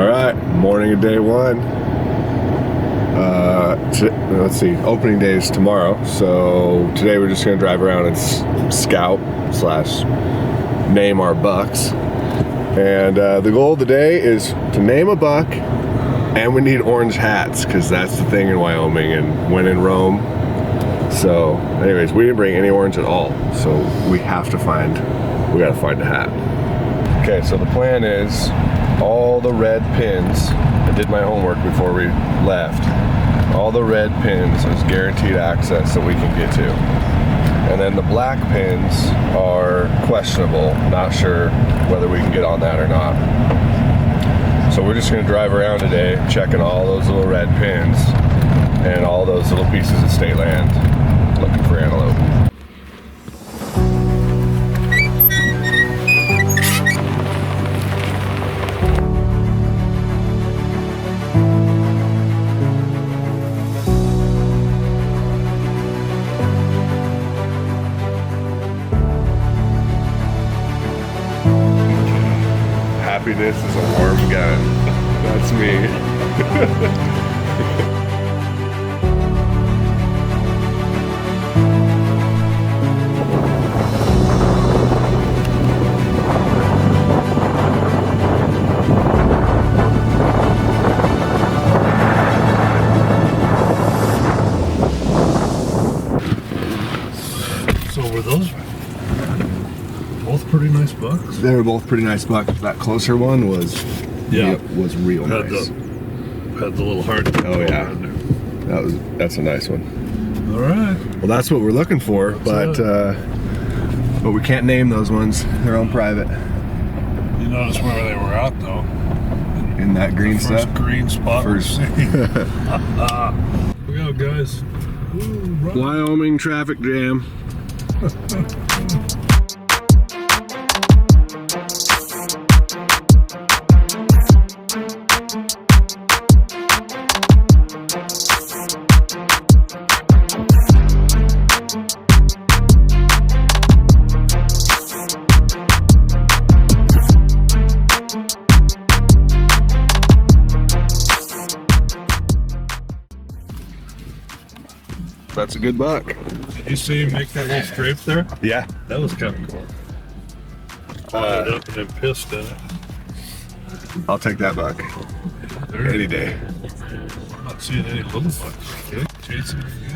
All right, morning of day one. Let's see, opening day is tomorrow. So today we're just gonna drive around and scout / name our bucks. And the goal of the day is to name a buck, and we need orange hats because that's the thing in Wyoming and when in Rome. So anyways, we didn't bring any orange at all. So we gotta find a hat. Okay, so the plan is all the red pins, I did my homework before we left, all the red pins is guaranteed access that we can get to. And then the black pins are questionable, not sure whether we can get on that or not. So we're just gonna drive around today, checking all those little red pins and all those little pieces of state land, looking for antelope. Happiness is a warm gun. That's me. So were those both pretty nice bucks? They were both pretty nice bucks. That closer one was real nice. Had the little heart. Oh yeah, that's a nice one. All right. Well, that's what we're looking for, but we can't name those ones. They're on private. You notice where they were at though? In that green First stuff. green spot. First. Look out, guys. Ooh, Wyoming traffic jam. That's a good buck. Did you see him make that little scrape there? Yeah. That was kind of cool. Brought it up and then pissed in it. I'll take that buck any day. I'm not seeing any little bucks. Okay. Chasing it again.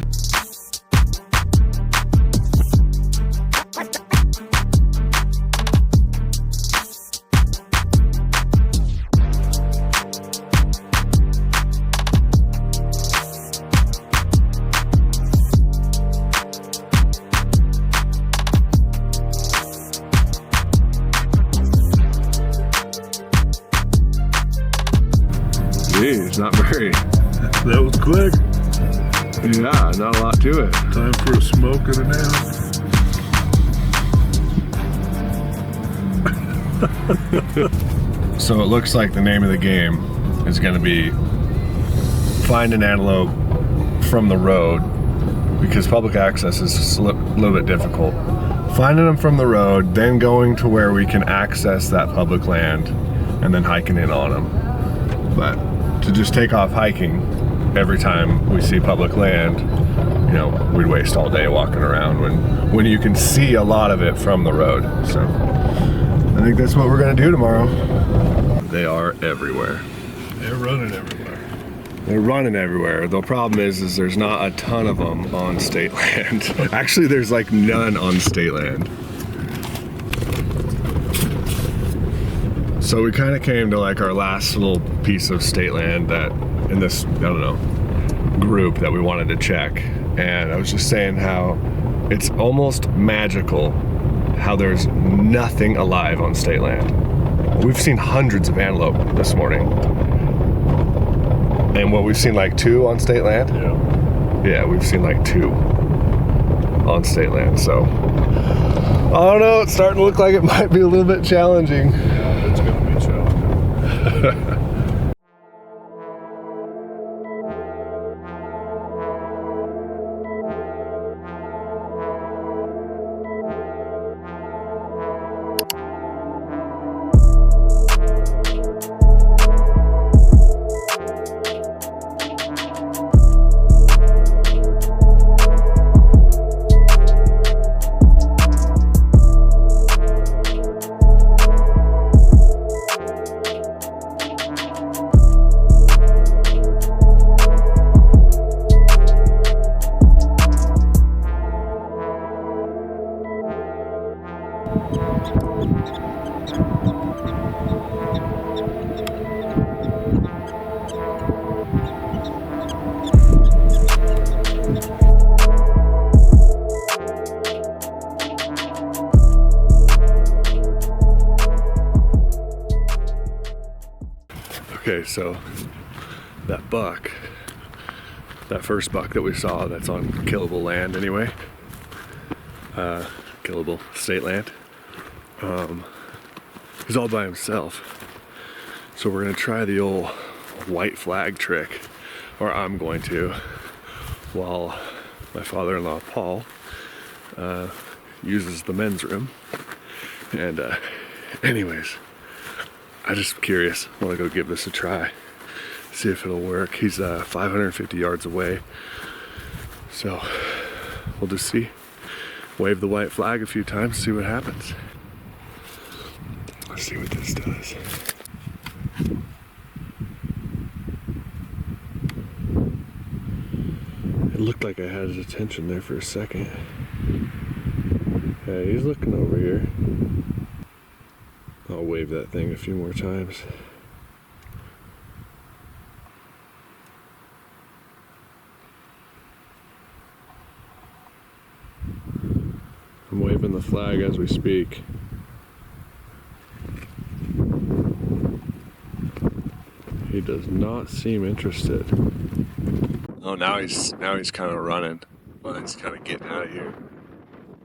Geez, not very. That was quick. Yeah, not a lot to it. Time for a smoke and a nap. So it looks like the name of the game is going to be find an antelope from the road, because public access is a little bit difficult. Finding them from the road, then going to where we can access that public land, and then hiking in on them. But to just take off hiking every time we see public land, you know, we'd waste all day walking around when you can see a lot of it from the road. So I think that's what we're gonna do tomorrow. They are everywhere. They're running everywhere. They're running everywhere. The problem is there's not a ton of them on state land. Actually, there's like none on state land. So we kind of came to like our last little piece of state land that in this, I don't know, group that we wanted to check. And I was just saying how it's almost magical how there's nothing alive on state land. We've seen hundreds of antelope this morning. And what, we've seen like 2 on state land? Yeah. Yeah, we've seen like 2 on state land. So I don't know, it's starting to look like it might be a little bit challenging. Yeah, it's gonna be challenging. Okay, so that buck, that first buck that we saw that's on killable land anyway, killable state land, he's all by himself. So we're gonna try the old white flag trick, or I'm going to, while my father-in-law Paul uses the men's room. And anyways, I'm just curious. I want to go give this a try, see if it'll work. He's 550 yards away, so we'll just see. Wave the white flag a few times, see what happens. Let's see what this does. It looked like I had his attention there for a second. Yeah, he's looking over here. I'll wave that thing a few more times. I'm waving the flag as we speak. He does not seem interested. Oh, now he's kind of running. Well, he's kind of getting out of here.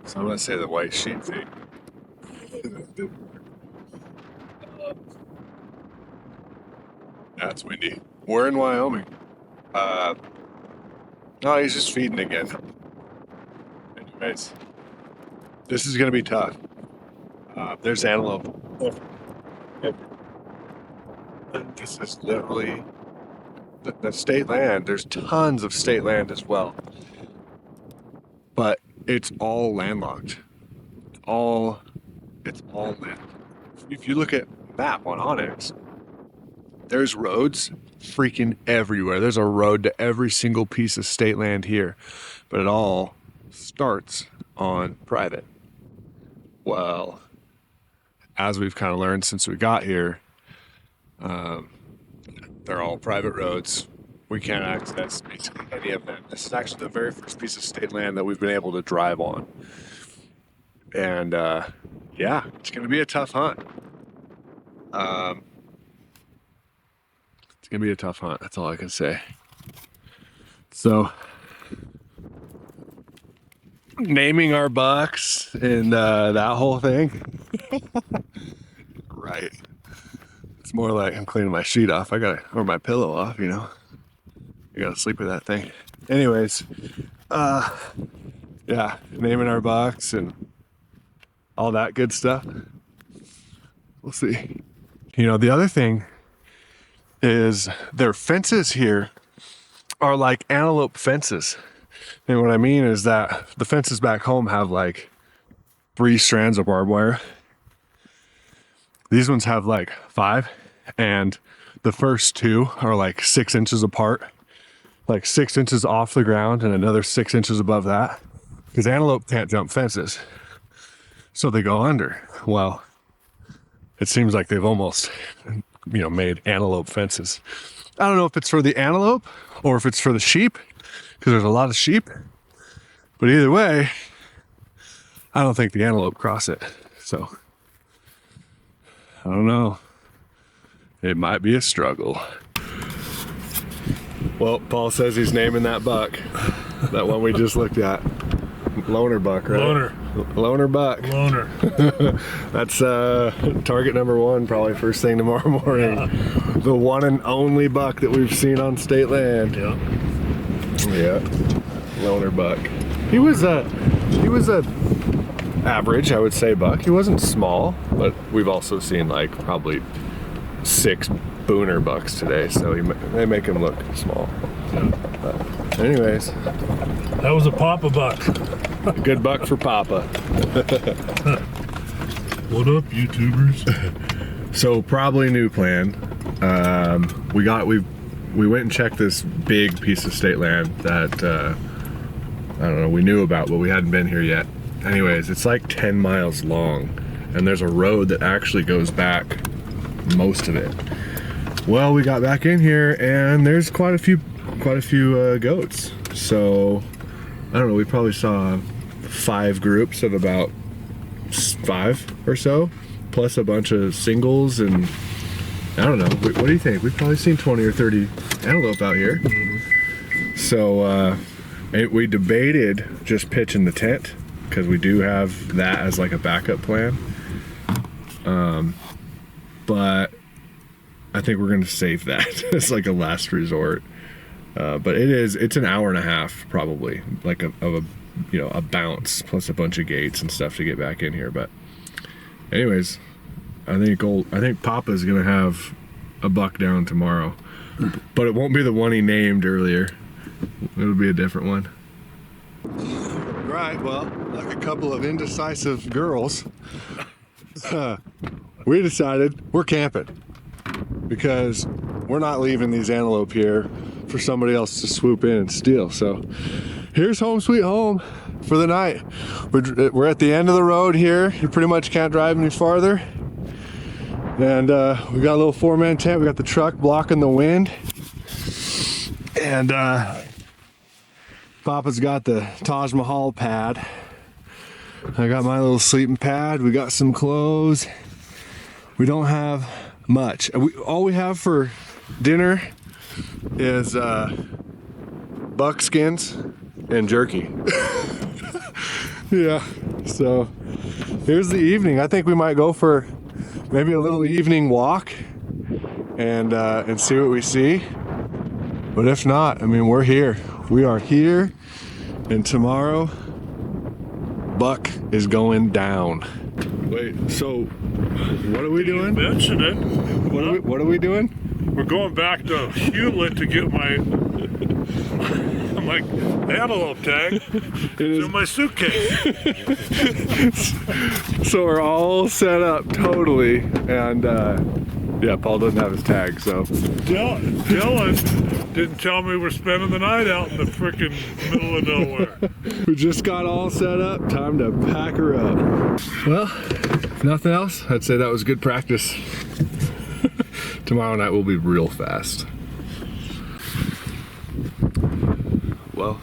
So I'm gonna say the white sheep thing. That's windy. We're in Wyoming. No, he's just feeding again. Anyways, this is gonna be tough. There's antelope. This is literally the state land. There's tons of state land as well, but it's all landlocked. It's all land. If you look at map on Onyx, there's roads freaking everywhere. There's a road to every single piece of state land here, but it all starts on private. Well, as we've kind of learned since we got here, they're all private roads. We can't access basically any of them. This is actually the very first piece of state land that we've been able to drive on. And yeah, it's going to be a tough hunt. It's going to be a tough hunt. That's all I can say. So, naming our bucks and that whole thing. Right. It's more like I'm cleaning my sheet off. Or my pillow off, you know. I gotta sleep with that thing. Anyways, yeah, naming our bucks and all that good stuff. We'll see. You know, the other thing is their fences here are like antelope fences. And what I mean is that the fences back home have like 3 strands of barbed wire. These ones have like 5, and the first 2 are like 6 inches apart, like 6 inches off the ground and another 6 inches above that, because antelope can't jump fences, so they go under. Well, it seems like they've almost, made antelope fences. I don't know if it's for the antelope or if it's for the sheep, because there's a lot of sheep, but either way, I don't think the antelope cross it. So I don't know. It might be a struggle. Well, Paul says he's naming that buck. That one we just looked at. Loner buck, right? Loner buck. Loner. That's target number 1, probably first thing tomorrow morning. Yeah. The one and only buck that we've seen on state land. Yeah. Loner buck. He was a average, I would say, buck. He wasn't small, but we've also seen like probably 6 booner bucks today, so they make him look small. But anyways, that was a Papa buck. A good buck for Papa. What up, YouTubers? So probably new plan. We went and checked this big piece of state land that I don't know, we knew about, but we hadn't been here yet. Anyways, it's like 10 miles long, and there's a road that actually goes back most of it. Well, we got back in here, and there's quite a few goats. So I don't know, we probably saw 5 groups of about 5 or so, plus a bunch of singles and I don't know. What do you think? We've probably seen 20 or 30 antelope out here. So we debated just pitching the tent because we do have that as like a backup plan. But I think we're gonna save that as like a last resort. But it's an hour and a half probably, like a bounce plus a bunch of gates and stuff to get back in here. But anyways, I think Papa's gonna have a buck down tomorrow, but it won't be the one he named earlier. It'll be a different one. Right, well, like a couple of indecisive girls, we decided we're camping because we're not leaving these antelope here for somebody else to swoop in and steal. So here's home sweet home for the night. We're at the end of the road here. You pretty much can't drive any farther. And we got a little 4-man tent. We got the truck blocking the wind. And Papa's got the Taj Mahal pad. I got my little sleeping pad. We got some clothes. We don't have much. All we have for dinner is buckskins and jerky. Yeah, so here's the evening. I think we might go for maybe a little evening walk and see what we see. But if not, I mean, we're here. We are here, and tomorrow, buck is going down. Wait, so what are we doing? You mentioned it. What are we doing? We're going back to Hewlett to get my antelope tag. It's in my suitcase. So we're all set up totally, and yeah, Paul doesn't have his tag, so. Dylan didn't tell me we're spending the night out in the frickin' middle of nowhere. We just got all set up, time to pack her up. Well, if nothing else, I'd say that was good practice. Tomorrow night will be real fast. Well,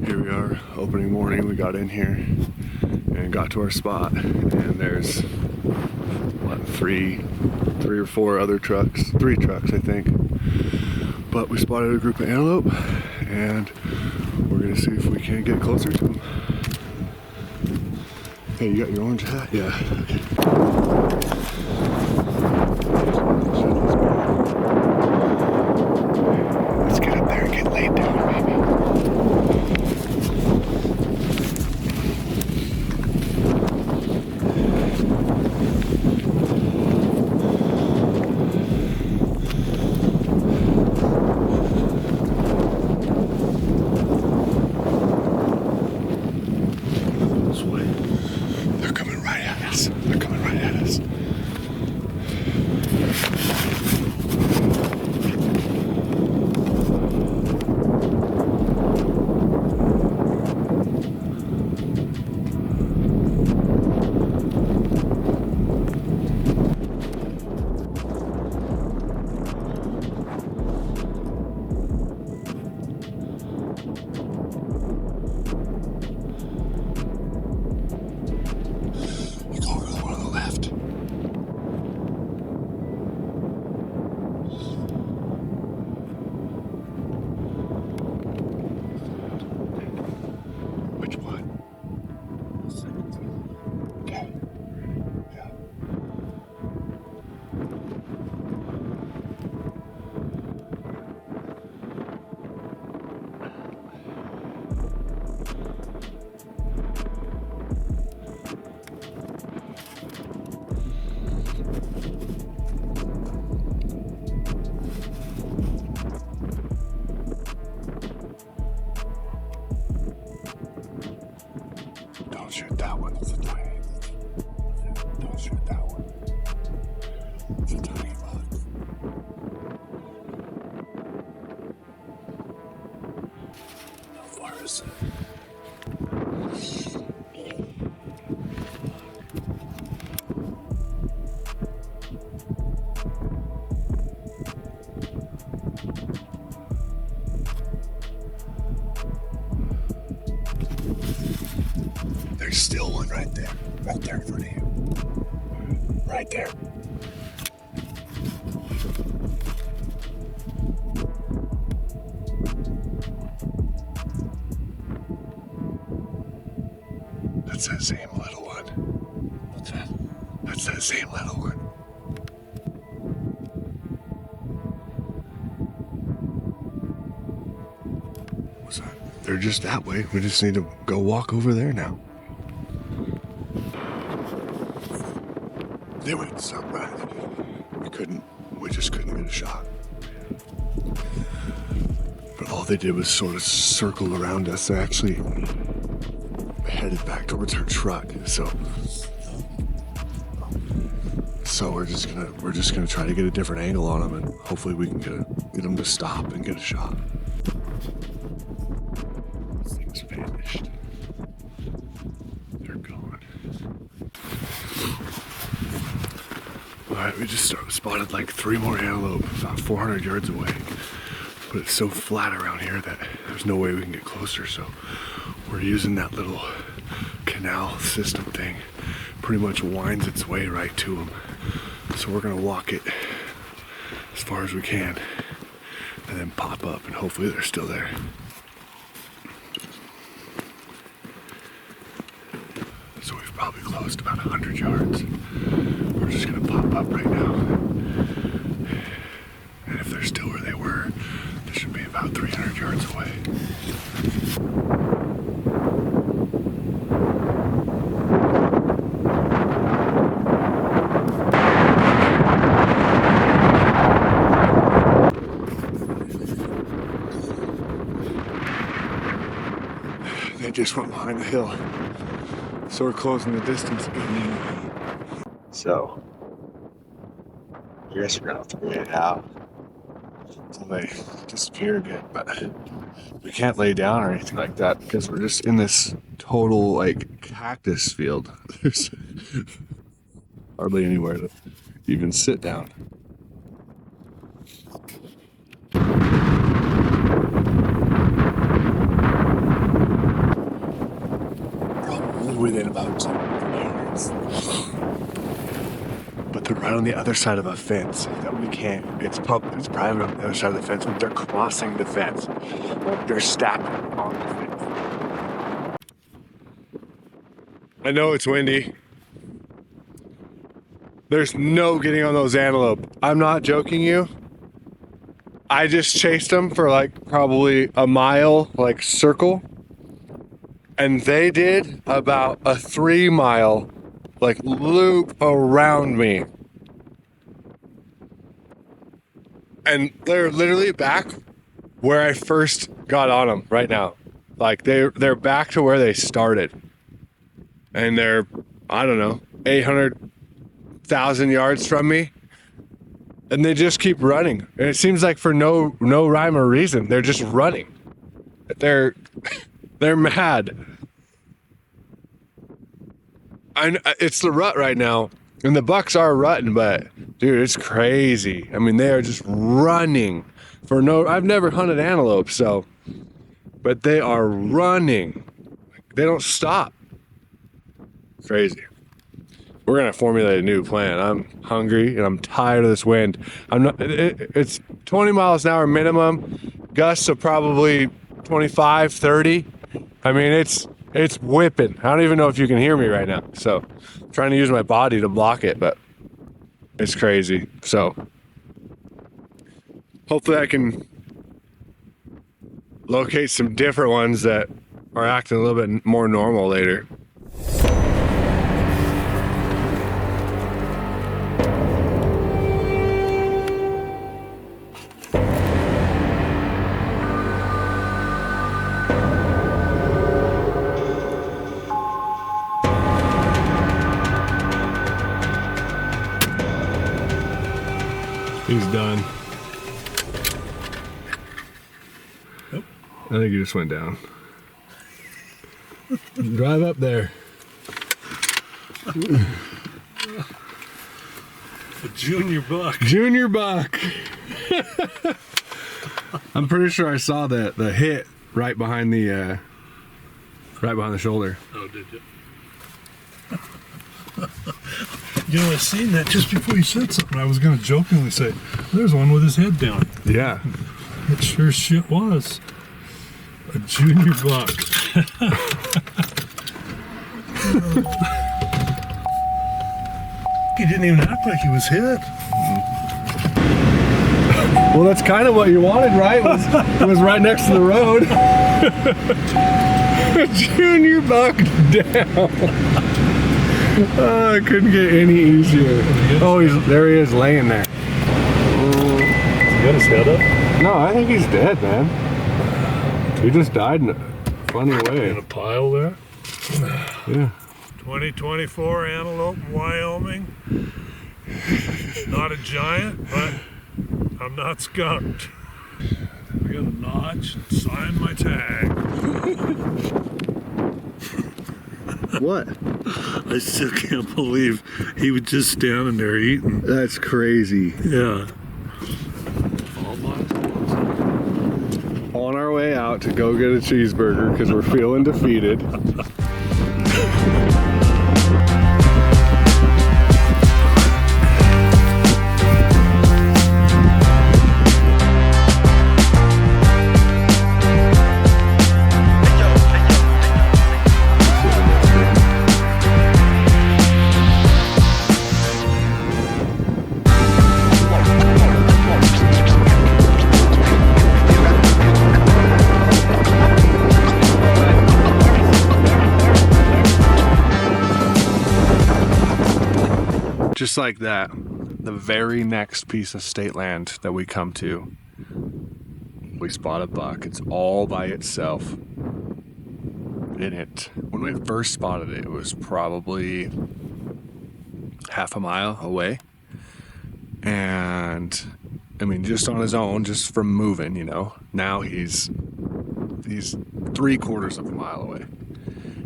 here we are, opening morning. We got in here and got to our spot, and there's what, three or four other trucks, 3 trucks I think. But we spotted a group of antelope, and we're gonna see if we can't get closer to them. Hey, you got your orange hat? Yeah. Okay. Let's get up there and get laid down, baby. This way. They're coming right at us. They're coming right at us. Don't shoot that one. It's a tiny. Don't shoot that one. It's a tiny bug. How far is it? There's still one right there in front of you. Right there. That's that same little one. What's that? That's that same little one. What's that? They're just that way. We just need to go walk over there now. They went somewhere. We just couldn't get a shot. But all they did was sort of circle around us. They actually headed back towards our truck. So we're just gonna try to get a different angle on them, and hopefully we can get them to stop and get a shot. Things vanished. They're gone. All right, we just spotted like 3 more antelope about 400 yards away. But it's so flat around here that there's no way we can get closer, so we're using that little canal system thing. Pretty much winds its way right to them. So we're gonna walk it as far as we can and then pop up, and hopefully they're still there. So we've probably closed about 100 yards. We're just gonna pop up right now. And if they're still where they were, they should be about 300 yards away. They just went behind the hill. So we're closing the distance again. So, I guess we're gonna have to wait it out. Until they disappear again, but we can't lay down or anything like that because we're just in this total like cactus field. There's hardly anywhere to even sit down. Probably within about 2 yards. But they're right on the other side of a fence that we can't. It's private on the other side of the fence, but they're crossing the fence. They're stacking on the fence. I know it's windy. There's no getting on those antelope. I'm not joking you. I just chased them for like probably a mile, like circle. And they did about a 3-mile like loop around me. And they're literally back where I first got on them right now. Like they're back to where they started. And they're, I don't know, 800,000 yards from me. And they just keep running. And it seems like for no rhyme or reason, they're just running. They're mad. It's the rut right now, and the bucks are rutting, but dude, it's crazy. I mean, they are just running for I've never hunted antelope, but they are running. They don't stop. Crazy. We're gonna formulate a new plan. I'm hungry and I'm tired of this wind. It's 20 miles an hour minimum, gusts of probably 25, 30. I mean, it's whipping. I don't even know if you can hear me right now. So I'm trying to use my body to block it, but it's crazy. So hopefully I can locate some different ones that are acting a little bit more normal later. He's done. Yep. I think he just went down. Drive up there. A junior buck. Junior buck. I'm pretty sure I saw the hit right behind the shoulder. Oh, did you? You know, I seen that just before you said something. I was going to jokingly say, there's one with his head down. Yeah. It sure shit was. A junior buck. He didn't even act like he was hit. Well, that's kind of what you wanted, right? It was right next to the road. Junior buck down. Oh, it couldn't get any easier. Oh, there he is laying there. He got his head up? No, I think he's dead, man. He just died in a funny way. In a pile there? Yeah. 2024 antelope in Wyoming. Not a giant, but I'm not skunked. I got a notch and signed my tag. What? I still can't believe he was just standing there eating. That's crazy. Yeah. On our way out to go get a cheeseburger because we're feeling defeated. Just like that, the very next piece of state land that we come to, we spot a buck. It's all by itself. When we first spotted it, it was probably half a mile away. And I mean, just on his own, just from moving, you know, now he's 3/4 of a mile away.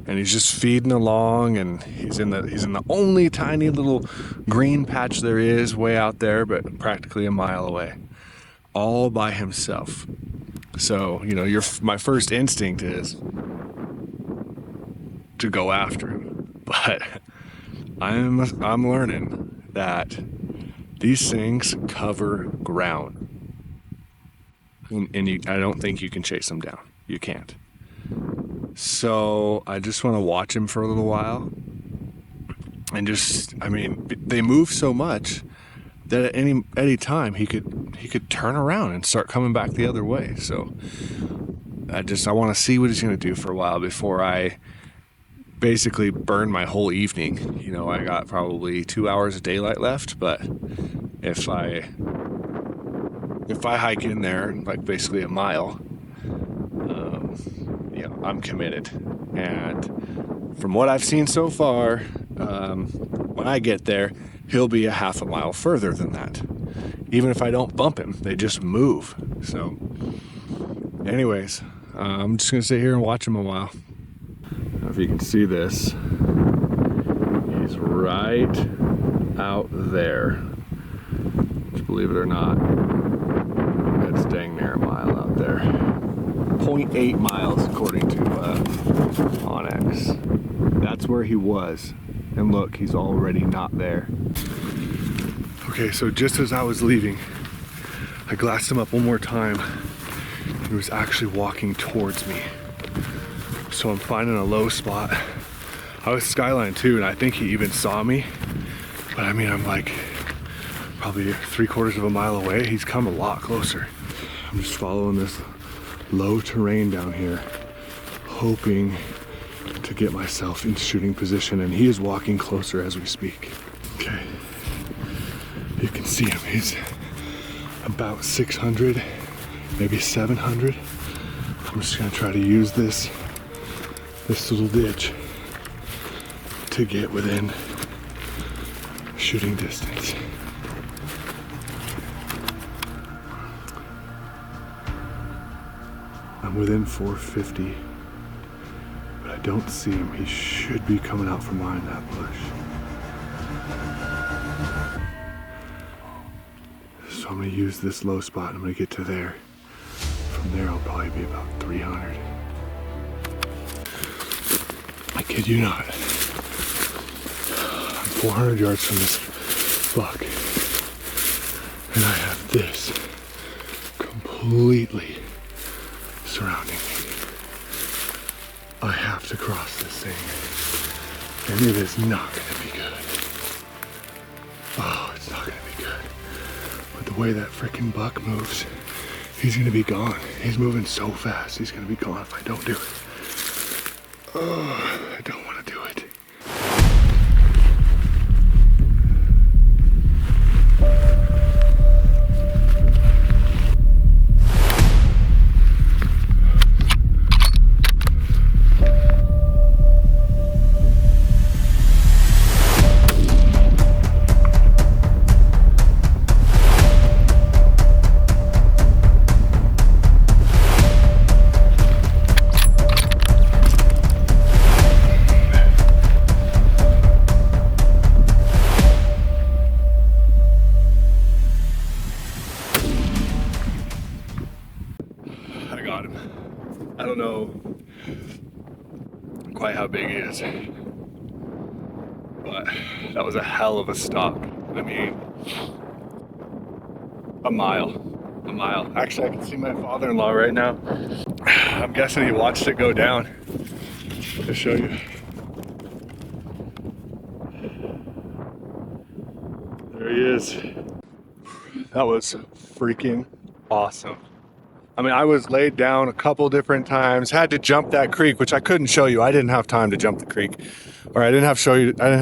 And he's just feeding along, and he's in the only tiny little green patch there is way out there, but practically a mile away, all by himself. So, you know, my first instinct is to go after him, but I'm learning that these things cover ground, and I don't think you can chase them down. You can't. So I just want to watch him for a little while, and they move so much that at any time he could turn around and start coming back the other way. So I want to see what he's going to do for a while before I basically burn my whole evening. You know, I got probably 2 hours of daylight left, but if I hike in there like basically a mile, I'm committed. And from what I've seen so far, when I get there, he'll be a half a mile further than that. Even if I don't bump him, they just move. So anyways, I'm just gonna sit here and watch him a while. Now, if you can see this, he's right out there. Which, believe it or not, it's dang near a mile out there. 0.8 miles according to Onyx. That's where he was. And look, he's already not there. Okay, so just as I was leaving, I glassed him up one more time. He was actually walking towards me. So I'm finding a low spot. I was skyline too, and I think he even saw me. But I mean, I'm like probably 3/4 of a mile away. He's come a lot closer. I'm just following this low terrain down here, hoping to get myself in shooting position, and he is walking closer as we speak. Okay, you can see him. He's about 600, maybe 700. I'm just gonna try to use this little ditch to get within shooting distance. I'm within 450, but I don't see him. He should be coming out from behind that bush. So I'm gonna use this low spot and I'm gonna get to there. From there, I'll probably be about 300. I kid you not. 400 yards from this buck, and I have this completely surrounding me. I have to cross this thing, and it is not gonna be good. Oh, it's not gonna be good. But the way that freaking buck moves, he's gonna be gone. He's moving so fast, he's gonna be gone if I don't do it. Oh, I don't wanna do it. I don't know quite how big he is, but that was a hell of a stop. I mean, a mile. Actually, I can see my father-in-law right now. I'm guessing he watched it go down. To show you. There he is. That was freaking awesome. I mean, I was laid down a couple different times, had to jump that creek, which I couldn't show you. I didn't have time to jump the creek, or I didn't have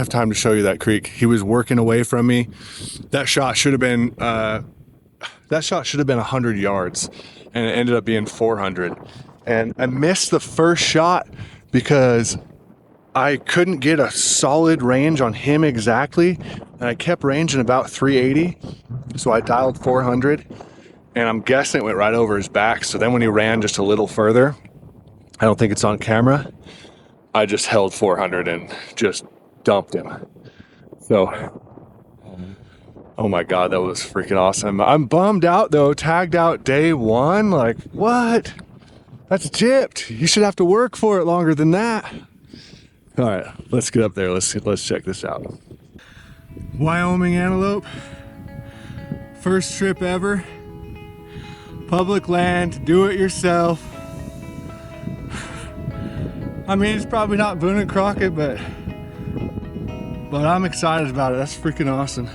time to show you that creek. He was working away from me. That shot should have been 100 yards, and it ended up being 400. And I missed the first shot because I couldn't get a solid range on him exactly, and I kept ranging about 380. So I dialed 400. And I'm guessing it went right over his back. So then when he ran just a little further, I don't think it's on camera, I just held 400 and just dumped him. So, oh my God, that was freaking awesome. I'm bummed out though, tagged out day one. Like, what? That's gypped. You should have to work for it longer than that. All right, let's get up there. Let's check this out. Wyoming antelope. First trip ever. Public land, do it yourself. I mean, it's probably not Boone and Crockett, but I'm excited about it. That's freaking awesome.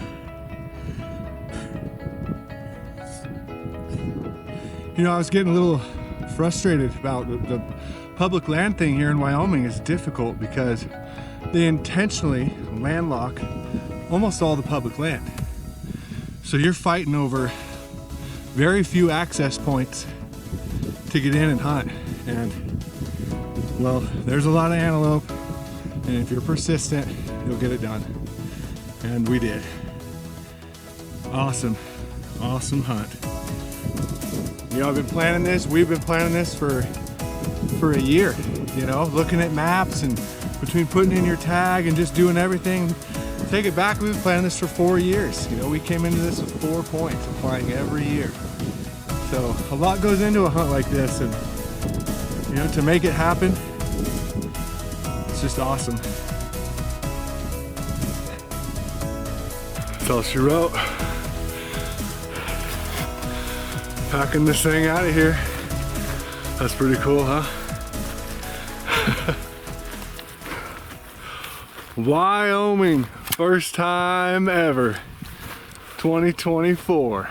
You know, I was getting a little frustrated about the public land thing here in Wyoming is difficult because they intentionally landlock almost all the public land. So you're fighting over very few access points to get in and hunt. And well, there's a lot of antelope, and if you're persistent, you'll get it done. And we did. Awesome hunt. You know, we've been planning this for a year, you know, looking at maps and between putting in your tag and just doing everything. Take it back, we've been planning this for 4 years. You know, we came into this with 4 points, applying every year. So a lot goes into a hunt like this, and you know, to make it happen, it's just awesome. That's all she wrote. Packing this thing out of here. That's pretty cool, huh? Wyoming, first time ever, 2024.